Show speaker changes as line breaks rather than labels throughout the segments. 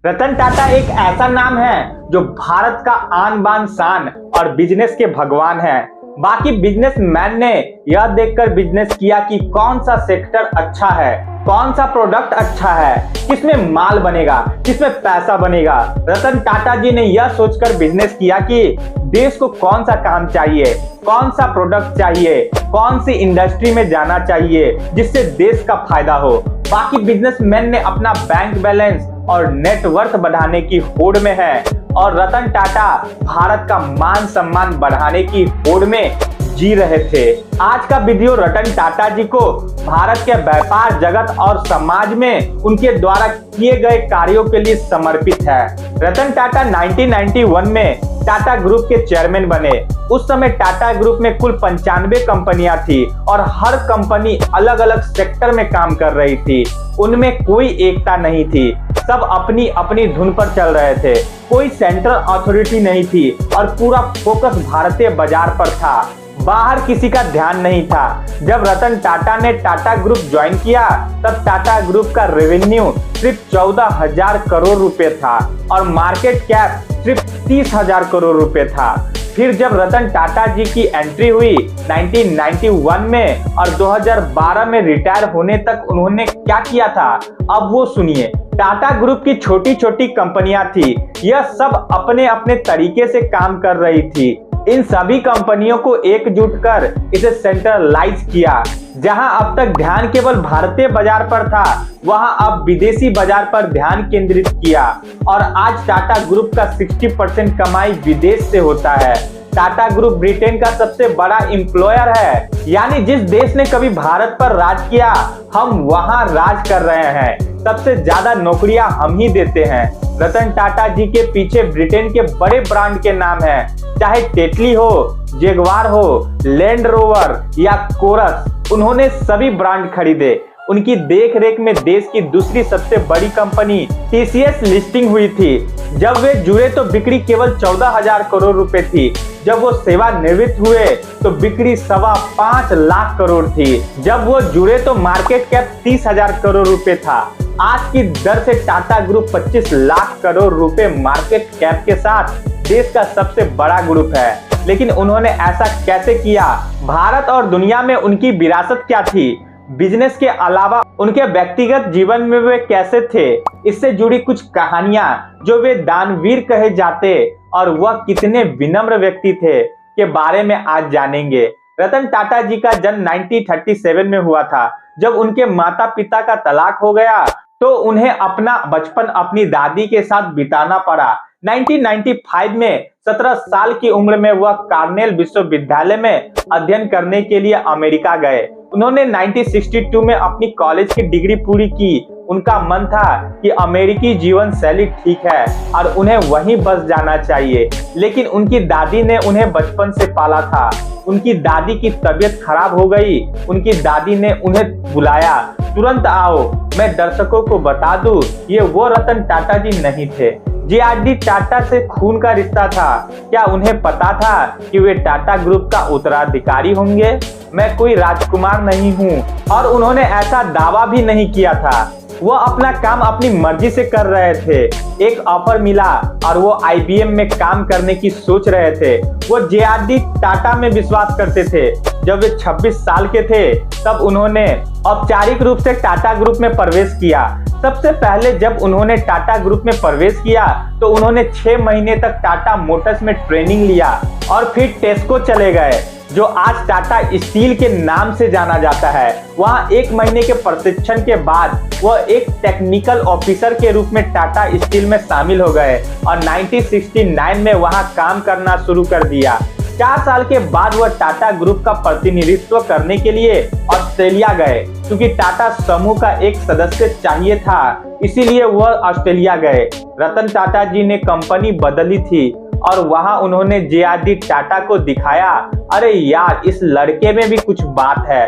रतन टाटा एक ऐसा नाम है जो भारत का आन बान शान और बिजनेस के भगवान है। बाकी बिजनेसमैन ने यह देखकर बिजनेस किया कि कौन सा सेक्टर अच्छा है, कौन सा प्रोडक्ट अच्छा है, किसमें माल बनेगा, किसमें पैसा बनेगा। रतन टाटा जी ने यह सोचकर बिजनेस किया कि देश को कौन सा काम चाहिए, कौन सा प्रोडक्ट चाहिए, कौन सी इंडस्ट्री में जाना चाहिए जिससे देश का फायदा हो। बाकी बिजनेसमैन ने अपना बैंक बैलेंस और नेटवर्थ बढ़ाने की होड़ में है और रतन टाटा भारत का मान सम्मान बढ़ाने की होड़ में जी रहे थे। आज का वीडियो रतन टाटा जी को भारत के व्यापार जगत और समाज में उनके द्वारा किए गए कार्यों के लिए समर्पित है। रतन टाटा 1991 में टाटा ग्रुप के चेयरमैन बने। उस समय टाटा ग्रुप में कुल 95 कंपनियां थी और हर कंपनी अलग अलग सेक्टर में काम कर रही थी। उनमें कोई एकता नहीं थी, सब अपनी अपनी धुन पर चल रहे थे। कोई सेंट्रल अथॉरिटी नहीं थी और पूरा फोकस भारतीय बाजार पर था, बाहर किसी का ध्यान नहीं था। जब रतन टाटा ने टाटा ग्रुप ज्वाइन किया तब टाटा ग्रुप का रेवेन्यू सिर्फ 14,000 करोड़ रुपए था और मार्केट कैप सिर्फ 30,000 करोड़ रुपए था। फिर जब रतन टाटा जी की एंट्री हुई 1991 में और 2012 में रिटायर होने तक उन्होंने क्या किया था, अब वो सुनिए। टाटा ग्रुप की छोटी छोटी कंपनियां थी, यह सब अपने अपने तरीके से काम कर रही थी। इन सभी कंपनियों को एकजुट कर इसे सेंट्रलाइज किया। जहां अब तक ध्यान केवल भारतीय बाजार पर था, वहां अब विदेशी बाजार पर ध्यान केंद्रित किया और आज टाटा ग्रुप का 60% कमाई विदेश से होता है। टाटा ग्रुप ब्रिटेन का सबसे बड़ा एम्प्लॉयर है, यानी जिस देश ने कभी भारत पर राज किया, हम वहां राज कर रहे हैं। सबसे ज्यादा नौकरियां हम ही देते हैं। रतन टाटा जी के पीछे ब्रिटेन के बड़े ब्रांड के नाम हैं, चाहे टेटली हो, जगुआर हो, लैंड रोवर या कोरस, उन्होंने सभी ब्रांड खरीदे। उनकी देख रेख में देश की दूसरी सबसे बड़ी कंपनी टीसीएस लिस्टिंग हुई थी। जब वे जुड़े तो बिक्री केवल 14,000 करोड़ रुपए थी। जब वो सेवानिवृत्त हुए तो बिक्री 5.25 लाख करोड़ थी। जब वो जुड़े तो मार्केट कैप 30,000 करोड़ रुपए था। आज की दर से टाटा ग्रुप 25 लाख करोड़ रुपए मार्केट कैप के साथ देश का सबसे बड़ा ग्रुप है। लेकिन उन्होंने ऐसा कैसे किया? भारत और दुनिया में उनकी विरासत क्या थी? बिजनेस के अलावा उनके व्यक्तिगत जीवन में वे कैसे थे? इससे जुड़ी कुछ कहानियां जो वे दानवीर कहे जाते और वह कितने विनम्र व्यक्ति थे के बारे में आज जानेंगे। रतन टाटा जी का जन्म 1937 में हुआ था। जब उनके माता पिता का तलाक हो गया तो उन्हें अपना बचपन अपनी दादी के साथ बिताना पड़ा। 1995 में 17 साल की उम्र में वह कार्नेल विश्वविद्यालय में अध्ययन करने के लिए अमेरिका गए। उन्होंने 1962 में अपनी कॉलेज की डिग्री पूरी की। उनका मन था कि अमेरिकी जीवन शैली ठीक है और उन्हें वहीं बस जाना चाहिए, लेकिन उनकी दादी ने उन्हें बचपन से पाला था। उनकी दादी की तबीयत खराब हो गई। उनकी दादी ने उन्हें बुलाया, तुरंत आओ। मैं दर्शकों को बता दूं, ये वो रतन टाटा जी नहीं थे। जे.आर.डी. टाटा से खून का रिश्ता था। क्या उन्हें पता था कि वे टाटा ग्रुप का उत्तराधिकारी होंगे? मैं कोई राजकुमार नहीं हूँ और उन्होंने ऐसा दावा भी नहीं किया था। वो अपना काम अपनी मर्जी से कर रहे थे। एक ऑफर मिला और वो आईबीएम में काम करने की सोच रहे थे। वो जे.आर.डी. टाटा में विश्वास करते थे। जब वे 26 साल के थे तब उन्होंने औपचारिक रूप से टाटा ग्रुप में प्रवेश किया। सबसे पहले जब उन्होंने टाटा ग्रुप में प्रवेश किया तो उन्होंने 6 महीने तक टाटा मोटर्स में ट्रेनिंग लिया और फिर टेस्को चले गए, जो आज टाटा स्टील के नाम से जाना जाता है। वहां 1 महीने के प्रशिक्षण के बाद वह एक टेक्निकल ऑफिसर के रूप में टाटा स्टील में शामिल हो गए और 1969 में वहां काम करना शुरू कर दिया। 4 साल के बाद वह टाटा ग्रुप का प्रतिनिधित्व करने के लिए ऑस्ट्रेलिया गए। क्योंकि टाटा समूह का एक सदस्य चाहिए था, इसीलिए वह ऑस्ट्रेलिया गए। रतन टाटा जी ने कंपनी बदली थी और वहां उन्होंने जे.आर.डी. टाटा को दिखाया, अरे यार, इस लड़के में भी कुछ बात है।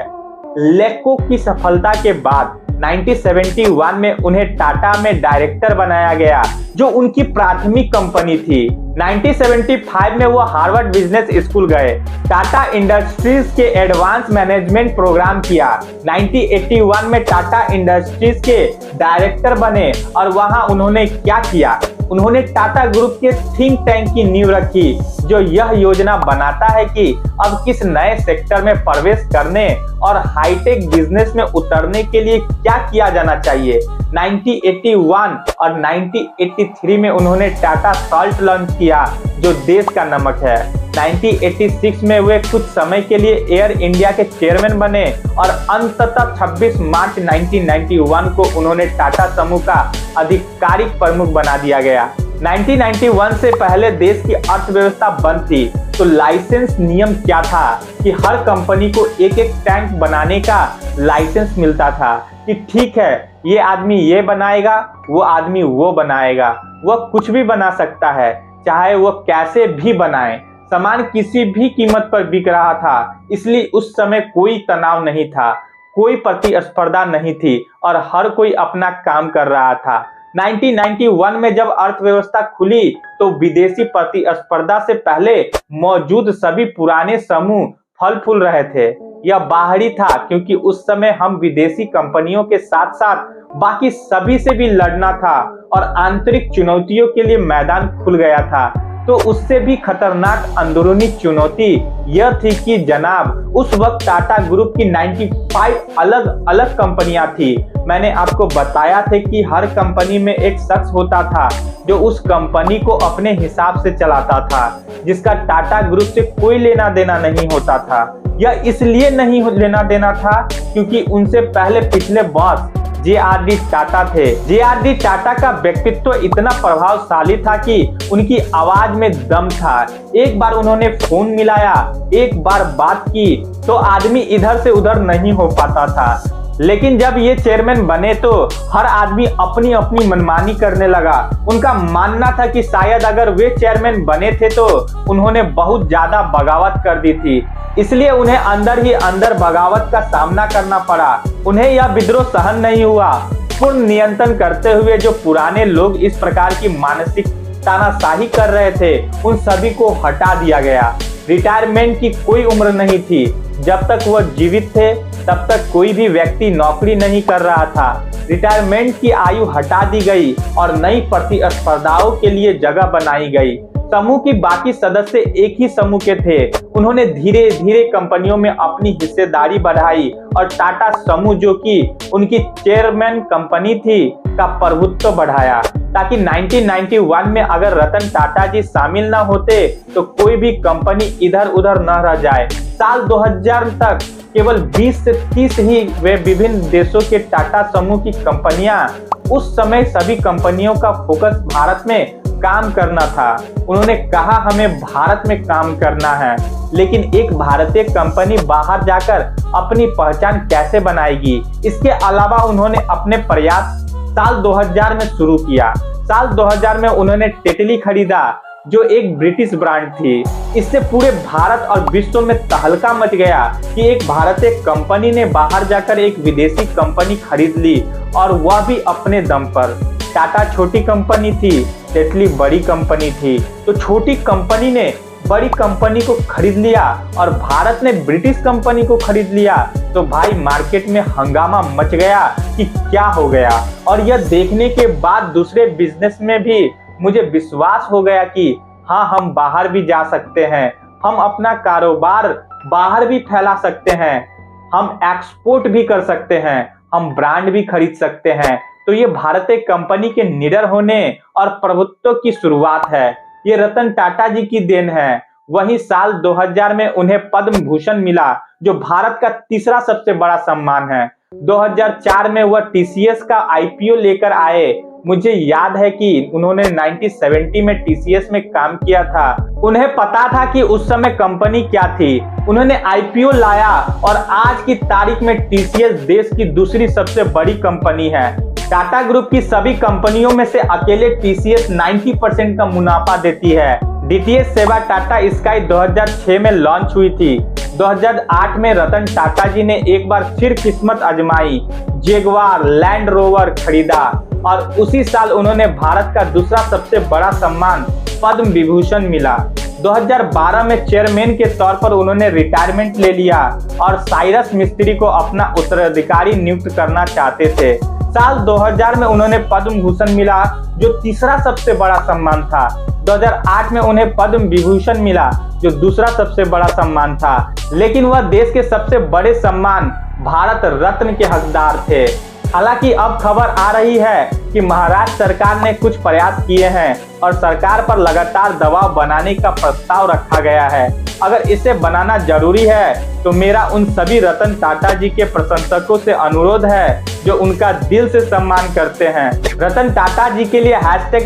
लेको की सफलता के बाद 1971 में उन्हें टाटा में डायरेक्टर बनाया गया, जो उनकी प्राथमिक कंपनी थी। 1975 में वो हार्वर्ड बिजनेस स्कूल गए, टाटा इंडस्ट्रीज के एडवांस मैनेजमेंट प्रोग्राम किया। 1981 में टाटा इंडस्ट्रीज के डायरेक्टर बने और वहां उन्होंने क्या किया, उन्होंने टाटा ग्रुप के थिंक टैंक की नींव रखी जो यह योजना बनाता है कि अब किस नए सेक्टर में प्रवेश करने और हाईटेक बिजनेस में उतरने के लिए क्या किया जाना चाहिए। 1981 और 1983 में उन्होंने टाटा सॉल्ट लॉन्च किया जो देश का नमक है। 1986 में वे कुछ समय के लिए एयर इंडिया के चेयरमैन बने और अंततः 26 मार्च 1991 को उन्होंने टाटा समूह का आधिकारिक प्रमुख बना दिया गया। 1991 से पहले देश की अर्थव्यवस्था बंद थी, तो लाइसेंस नियम क्या था कि हर कंपनी को एक एक टैंक बनाने का लाइसेंस मिलता था कि ठीक है ये आदमी ये बनाएगा, वो आदमी वो बनाएगा, वह कुछ भी बना सकता है, चाहे वो कैसे भी बनाए। सामान किसी भी कीमत पर बिक रहा था, इसलिए उस समय कोई तनाव नहीं था, कोई प्रतिस्पर्धा नहीं थी और हर कोई अपना काम कर रहा था। 1991 में जब अर्थव्यवस्था खुली तो विदेशी प्रतिस्पर्धा से पहले मौजूद सभी पुराने समूह फल फूल रहे थे। यह बाहरी था क्योंकि उस समय हम विदेशी कंपनियों के साथ साथ बाकी सभी से भी लड़ना था और आंतरिक चुनौतियों के लिए मैदान खुल गया था। तो उससे भी खतरनाक अंदरूनी चुनौती यह थी कि जनाब उस वक्त टाटा ग्रुप की 95 अलग अलग कंपनियां थी। मैंने आपको बताया था कि हर कंपनी में एक शख्स होता था जो उस कंपनी को अपने हिसाब से चलाता था, जिसका टाटा ग्रुप से कोई लेना देना नहीं होता था। यह इसलिए नहीं लेना देना था क्योंकि उनसे पहले पिछले बॉस जे.आर.डी. टाटा थे। जे.आर.डी. टाटा का व्यक्तित्व इतना प्रभावशाली था कि उनकी आवाज में दम था। एक बार उन्होंने फोन मिलाया, एक बार बात की तो आदमी इधर से उधर नहीं हो पाता था। लेकिन जब ये चेयरमैन बने तो हर आदमी अपनी अपनी मनमानी करने लगा। उनका मानना था कि शायद अगर वे चेयरमैन बने थे तो उन्होंने बहुत ज्यादा बगावत कर दी थी, इसलिए उन्हें अंदर ही अंदर बगावत का सामना करना पड़ा। उन्हें यह विद्रोह सहन नहीं हुआ। पूर्ण नियंत्रण करते हुए जो पुराने लोग इस प्रकार की मानसिक तानाशाही कर रहे थे उन सभी को हटा दिया गया। रिटायरमेंट की कोई उम्र नहीं थी। जब तक वह जीवित थे तब तक कोई भी व्यक्ति नौकरी नहीं कर रहा था। रिटायरमेंट की आयु हटा दी गई और नई प्रतिस्पर्धाओं के लिए जगह बनाई गई। समूह की बाकी सदस्य एक ही समूह के थे। उन्होंने धीरे धीरे कंपनियों में अपनी हिस्सेदारी बढ़ाई और टाटा समूह जो कि उनकी चेयरमैन कंपनी थी का प्रभुत्व बढ़ाया, ताकि 1991 में अगर रतन टाटा जी शामिल न होते तो कोई भी कंपनी इधर उधर न रह जाए। साल 2000 तक केवल 20 से 30 ही वे विभिन्न देशों के टाटा समूह की कंपनियां। उस समय सभी कंपनियों का फोकस भारत में काम करना था। उन्होंने कहा हमें भारत में काम करना है, लेकिन एक भारतीय कंपनी बाहर जाकर अपनी पहचान कैसे बनाएगी। इसके अलावा उन्होंने अपने प्रयास साल 2000 में शुरू किया। साल 2000 में उन्होंने टेटली खरीदा जो एक ब्रिटिश ब्रांड थी। इससे पूरे भारत और विश्व में तहलका मच गया कि एक भारतीय कंपनी ने बाहर जाकर एक विदेशी कंपनी खरीद ली और वह भी अपने दम पर। टाटा छोटी कंपनी थी, टेटली बड़ी कंपनी थी, तो छोटी कंपनी ने बड़ी कंपनी को खरीद लिया और भारत ने ब्रिटिश कंपनी को खरीद लिया। तो भाई मार्केट में हंगामा मच गया कि क्या हो गया। और यह देखने के बाद दूसरे बिजनेस में भी मुझे विश्वास हो गया कि हाँ, हम बाहर भी जा सकते हैं, हम अपना कारोबार बाहर भी फैला सकते हैं, हम एक्सपोर्ट भी कर सकते हैं, हम ब्रांड भी खरीद सकते हैं। तो ये भारतीय कंपनी के निडर होने और प्रभुत्व की शुरुआत है। ये रतन टाटा जी की देन है। वहीं साल 2000 में उन्हें पद्म भूषण मिला जो भारत का तीसरा सबसे बड़ा सम्मान है। 2004 में वह टीसीएस का आईपीओ लेकर आए। मुझे याद है कि उन्होंने 1970 में टीसीएस में काम किया था। उन्हें पता था कि उस समय कंपनी क्या थी। उन्होंने आईपीओ लाया और आज की तारीख में टीसीएस देश की दूसरी सबसे बड़ी कंपनी है। टाटा ग्रुप की सभी कंपनियों में से अकेले टीसीएस 90% का मुनाफा देती है। डीटीएच सेवा टाटा स्काई 2006 में लॉन्च हुई थी। 2008 में रतन टाटा जी ने एक बार फिर किस्मत आजमाई, जगुआर लैंड रोवर खरीदा और उसी साल उन्होंने भारत का दूसरा सबसे बड़ा सम्मान पद्म विभूषण मिला। 2012 में चेयरमैन के तौर पर उन्होंने रिटायरमेंट ले लिया और साइरस मिस्त्री को अपना उत्तराधिकारी नियुक्त करना चाहते थे। साल 2000 में उन्होंने पद्म भूषण मिला, जो तीसरा सबसे बड़ा सम्मान था। 2008 में उन्हें पद्म विभूषण मिला, जो दूसरा सबसे बड़ा सम्मान था, लेकिन वह देश के सबसे बड़े सम्मान भारत रत्न के हकदार थे। हालांकि अब खबर आ रही है कि महाराष्ट्र सरकार ने कुछ प्रयास किए हैं और सरकार पर लगातार दबाव बनाने का प्रस्ताव रखा गया है। अगर इसे बनाना जरूरी है तो मेरा उन सभी रतन टाटा जी के प्रशंसकों से अनुरोध है जो उनका दिल से सम्मान करते हैं। रतन टाटा जी के लिए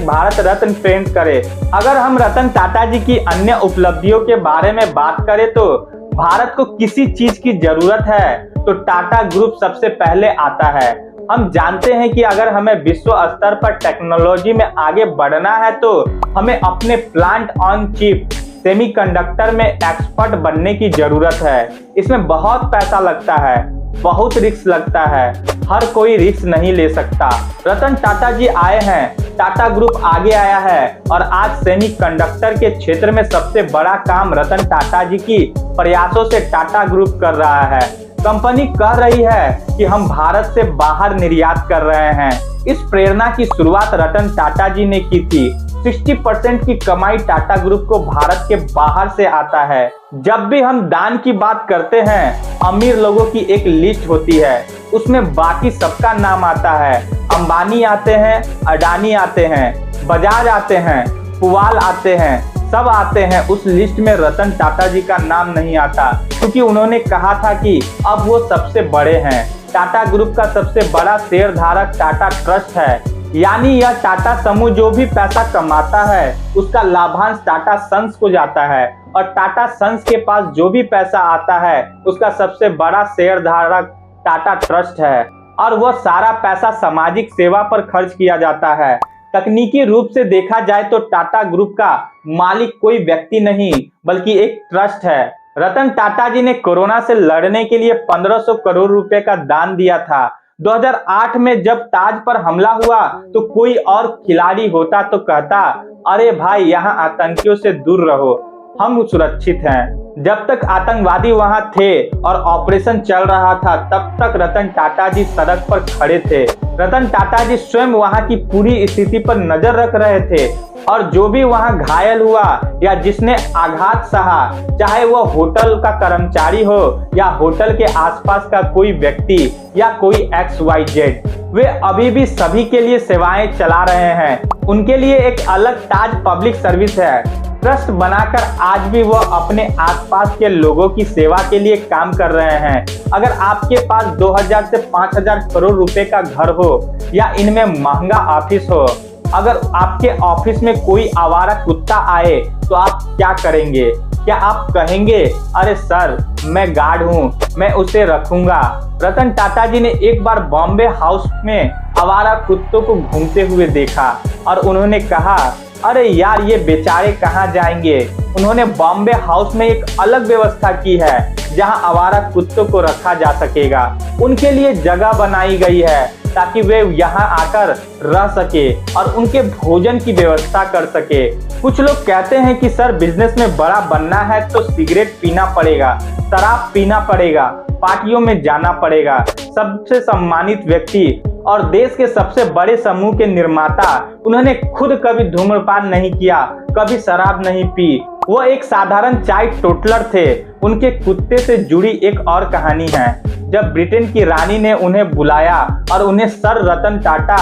#भारत रत्न ट्रेंड करें। अगर हम रतन टाटा जी की अन्य उपलब्धियों के बारे में बात करें तो भारत को किसी चीज की जरूरत है तो टाटा ग्रुप सबसे पहले आता है। हम जानते हैं कि अगर हमें विश्व स्तर पर टेक्नोलॉजी में आगे बढ़ना है तो हमें अपने प्लांट ऑन चिप सेमीकंडक्टर में एक्सपर्ट बनने की जरूरत है। इसमें बहुत पैसा लगता है, बहुत रिस्क लगता है, हर कोई रिस्क नहीं ले सकता। रतन टाटा जी आए हैं, टाटा ग्रुप आगे आया है और आज सेमीकंडक्टर के क्षेत्र में सबसे बड़ा काम रतन टाटा जी की प्रयासों से टाटा ग्रुप कर रहा है। कंपनी कह रही है कि हम भारत से बाहर निर्यात कर रहे हैं। इस प्रेरणा की शुरुआत रतन टाटा जी ने की थी। 60% की कमाई टाटा ग्रुप को भारत के बाहर से आता है। जब भी हम दान की बात करते हैं, अमीर लोगों की एक लिस्ट होती है, उसमें बाकी सबका नाम आता है। अंबानी आते हैं, अडानी आते हैं, बजाज आते हैं, पुवाल आते हैं, सब आते हैं। उस लिस्ट में रतन टाटा जी का नाम नहीं आता, क्योंकि उन्होंने कहा था कि अब वो सबसे बड़े हैं। टाटा ग्रुप का सबसे बड़ा शेयर धारक टाटा ट्रस्ट है, यानी यह टाटा समूह जो भी पैसा कमाता है उसका लाभांश टाटा सन्स को जाता है और टाटा सन्स के पास जो भी पैसा आता है उसका सबसे बड़ा शेयर धारक टाटा ट्रस्ट है और वह सारा पैसा सामाजिक सेवा पर खर्च किया जाता है। तकनीकी रूप से देखा जाए तो टाटा ग्रुप का मालिक कोई व्यक्ति नहीं बल्कि एक ट्रस्ट है। रतन टाटा जी ने कोरोना से लड़ने के लिए 1500 करोड़ रुपए का दान दिया था। 2008 में जब ताज पर हमला हुआ तो कोई और खिलाड़ी होता तो कहता, अरे भाई यहाँ आतंकियों से दूर रहो, हम सुरक्षित हैं। जब तक आतंकवादी वहां थे और ऑपरेशन चल रहा था तब तक रतन टाटा जी सड़क पर खड़े थे। रतन टाटा जी स्वयं वहां की पूरी स्थिति पर नजर रख रहे थे और जो भी वहां घायल हुआ या जिसने आघात सहा, चाहे वो होटल का कर्मचारी हो या होटल के आसपास का कोई व्यक्ति या कोई XYZ, वे अभी भी सभी के लिए सेवाएं चला रहे हैं। उनके लिए एक अलग ताज पब्लिक सर्विस है। ट्रस्ट बनाकर आज भी वो अपने आसपास के लोगों की सेवा के लिए काम कर रहे हैं। अगर आपके पास 2000 से 5000 करोड़ रुपए का घर हो या इनमें महंगा ऑफिस हो, अगर आपके ऑफिस में कोई आवारा कुत्ता आए तो आप क्या करेंगे? क्या आप कहेंगे, अरे सर मैं गार्ड हूँ, मैं उसे रखूंगा? रतन टाटा जी ने एक बार बॉम्बे हाउस में आवारा कुत्तों को घूमते हुए देखा और उन्होंने कहा, अरे यार ये बेचारे कहाँ जाएंगे। उन्होंने बॉम्बे हाउस में एक अलग व्यवस्था की है जहां आवारा कुत्तों को रखा जा सकेगा। उनके लिए जगह बनाई गई है ताकि वे यहां आकर रह सके और उनके भोजन की व्यवस्था कर सके। कुछ लोग कहते हैं कि सर बिजनेस में बड़ा बनना है तो सिगरेट पीना पड़ेगा, शराब पीना पड़ेगा, पार्टियों में जाना पड़ेगा। सबसे सम्मानित व्यक्ति और देश के सबसे बड़े समूह के निर्माता, उन्होंने खुद कभी धूम्रपान नहीं किया, कभी शराब नहीं पी। वो एक साधारण चाय टोटलर थे। उनके कुत्ते से जुड़ी एक और कहानी है। जब ब्रिटेन की रानी ने उन्हें बुलाया और उन्हें सर रतन टाटा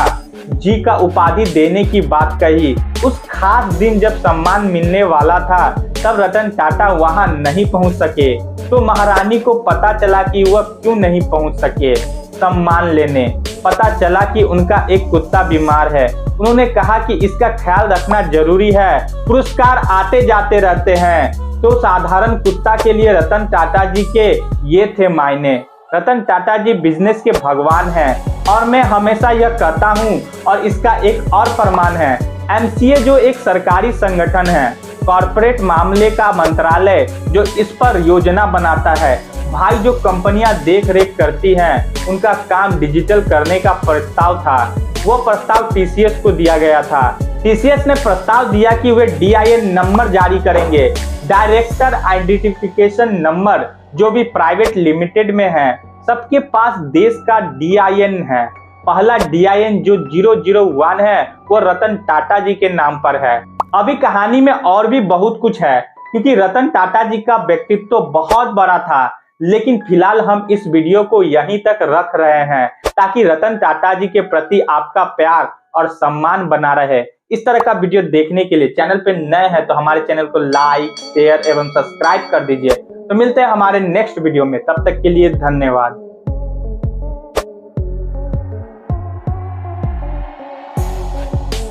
जी का उपाधि देने की बात कही, उस खास दिन जब सम्मान मिलने वाला था तब रतन टाटा वहां नहीं पहुंच सके। तो महारानी को पता चला कि वह क्यों नहीं पहुंच सके सम्मान लेने। पता चला कि उनका एक कुत्ता बीमार है। उन्होंने कहा कि इसका ख्याल रखना जरूरी है, पुरस्कार आते जाते रहते हैं। तो साधारण कुत्ता के लिए रतन टाटा जी के ये थे मायने। रतन टाटा जी बिजनेस के भगवान हैं और मैं हमेशा यह कहता हूं और इसका एक और प्रमाण है। MCA जो एक सरकारी संगठन है, कॉर्पोरेट मामले का मंत्रालय जो इस पर योजना बनाता है, भाई जो कंपनियां देख रेख करती हैं उनका काम डिजिटल करने का प्रस्ताव था। वो प्रस्ताव TCS को दिया गया था। टीसीएस ने प्रस्ताव दिया कि वे डीआईएन नंबर जारी करेंगे, डायरेक्टर आइडेंटिफिकेशन नंबर, जो भी प्राइवेट लिमिटेड में है। सबके पास देश का डीआईएन है। पहला डीआईएन जो 001 है वो रतन टाटा जी के नाम पर है। अभी कहानी में और भी बहुत कुछ है, क्योंकि रतन टाटा जी का व्यक्तित्व तो बहुत बड़ा था, लेकिन फिलहाल हम इस वीडियो को यहीं तक रख रहे हैं ताकि रतन टाटा जी के प्रति आपका प्यार और सम्मान बना रहे। इस तरह का वीडियो देखने के लिए चैनल पे नए हैं तो हमारे चैनल को लाइक, शेयर एवं सब्सक्राइब कर दीजिए। तो मिलते हैं हमारे नेक्स्ट वीडियो में, तब तक के लिए धन्यवाद।